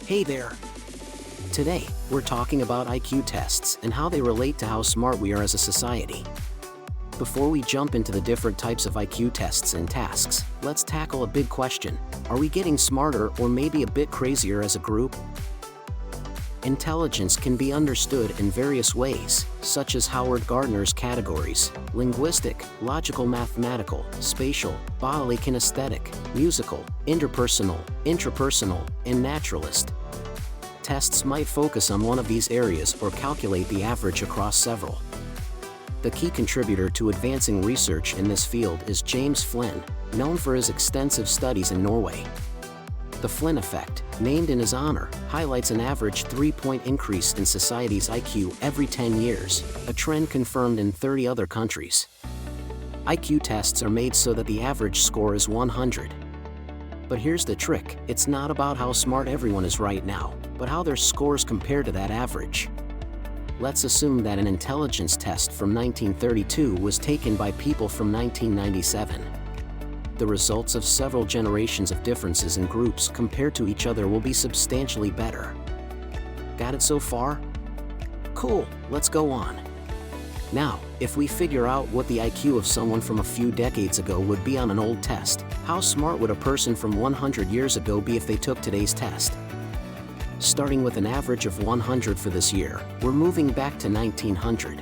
Hey there! Today, we're talking about IQ tests and how they relate to how smart we are as a society. Before we jump into the different types of IQ tests and tasks, let's tackle a big question. Are we getting smarter or maybe a bit crazier as a group? Intelligence can be understood in various ways, such as Howard Gardner's categories: linguistic, logical, mathematical, spatial, bodily, kinesthetic, musical, interpersonal, intrapersonal, and naturalist. Tests might focus on one of these areas or calculate the average across several. The key contributor to advancing research in this field is James Flynn, known for his extensive studies in Norway. The Flynn effect, named in his honor, highlights an average 3-point increase in society's IQ every 10 years, a trend confirmed in 30 other countries. IQ tests are made so that the average score is 100. But here's the trick: it's not about how smart everyone is right now, but how their scores compare to that average. Let's assume that an intelligence test from 1932 was taken by people from 1997. The results of several generations of differences in groups compared to each other will be substantially better. Got it so far? Cool, let's go on. Now, if we figure out what the IQ of someone from a few decades ago would be on an old test, how smart would a person from 100 years ago be if they took today's test? Starting with an average of 100 for this year, we're moving back to 1900.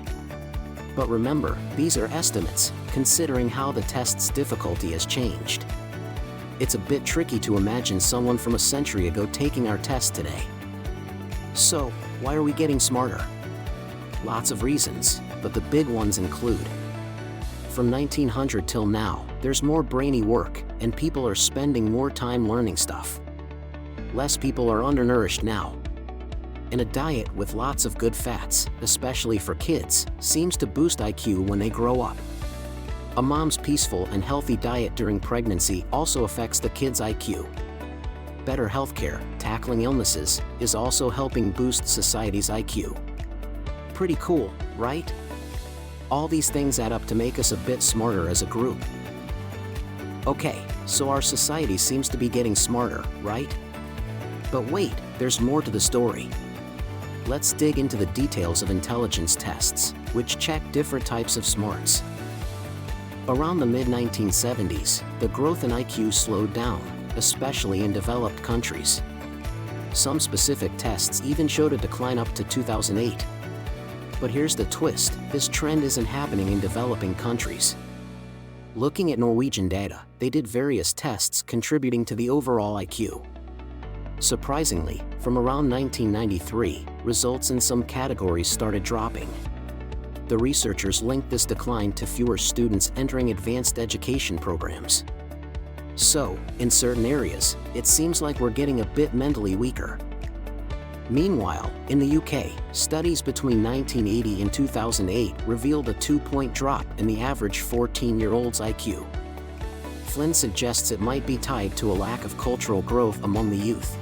But remember, these are estimates, considering how the test's difficulty has changed. It's a bit tricky to imagine someone from a century ago taking our test today. So, why are we getting smarter? Lots of reasons, but the big ones include: from 1900 till now, there's more brainy work, and people are spending more time learning stuff. Less people are undernourished now. And a diet with lots of good fats, especially for kids, seems to boost IQ when they grow up. A mom's peaceful and healthy diet during pregnancy also affects the kid's IQ. Better healthcare, tackling illnesses, is also helping boost society's IQ. Pretty cool, right? All these things add up to make us a bit smarter as a group. Okay, so our society seems to be getting smarter, right? But wait, there's more to the story. Let's dig into the details of intelligence tests, which check different types of smarts. Around the mid-1970s, the growth in IQ slowed down, especially in developed countries. Some specific tests even showed a decline up to 2008. But here's the twist: this trend isn't happening in developing countries. Looking at Norwegian data, they did various tests contributing to the overall IQ. Surprisingly, from around 1993, results in some categories started dropping. The researchers linked this decline to fewer students entering advanced education programs. So, in certain areas, it seems like we're getting a bit mentally weaker. Meanwhile, in the UK, studies between 1980 and 2008 revealed a 2-point drop in the average 14-year-old's IQ. Flynn suggests it might be tied to a lack of cultural growth among the youth.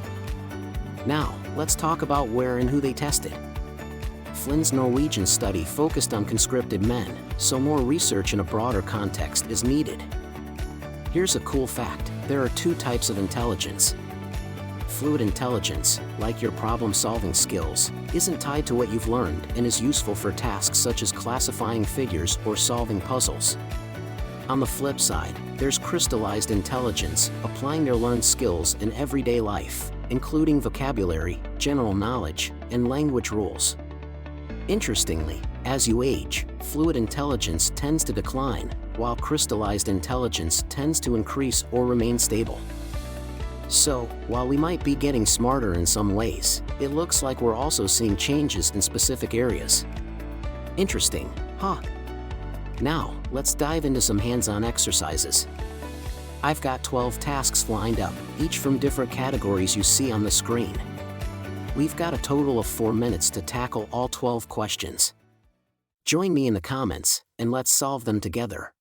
Now, let's talk about where and who they tested. Flynn's Norwegian study focused on conscripted men, so more research in a broader context is needed. Here's a cool fact: there are 2 types of intelligence. Fluid intelligence, like your problem-solving skills, isn't tied to what you've learned and is useful for tasks such as classifying figures or solving puzzles. On the flip side, there's crystallized intelligence, applying their learned skills in everyday life, including vocabulary, general knowledge, and language rules. Interestingly, as you age, fluid intelligence tends to decline, while crystallized intelligence tends to increase or remain stable. So, while we might be getting smarter in some ways, it looks like we're also seeing changes in specific areas. Interesting, huh? Now, let's dive into some hands-on exercises. I've got 12 tasks lined up, each from different categories you see on the screen. We've got a total of 4 minutes to tackle all 12 questions. Join me in the comments, and let's solve them together.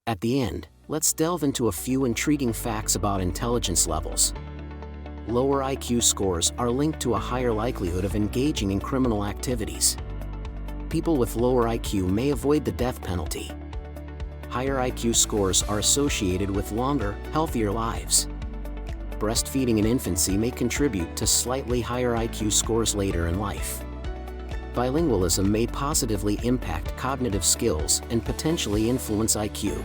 At the end, let's delve into a few intriguing facts about intelligence levels. Lower IQ scores are linked to a higher likelihood of engaging in criminal activities. People with lower IQ may avoid the death penalty. Higher IQ scores are associated with longer, healthier lives. Breastfeeding in infancy may contribute to slightly higher IQ scores later in life. Bilingualism may positively impact cognitive skills and potentially influence IQ.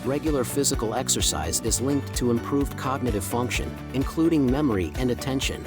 Regular physical exercise is linked to improved cognitive function, including memory and attention.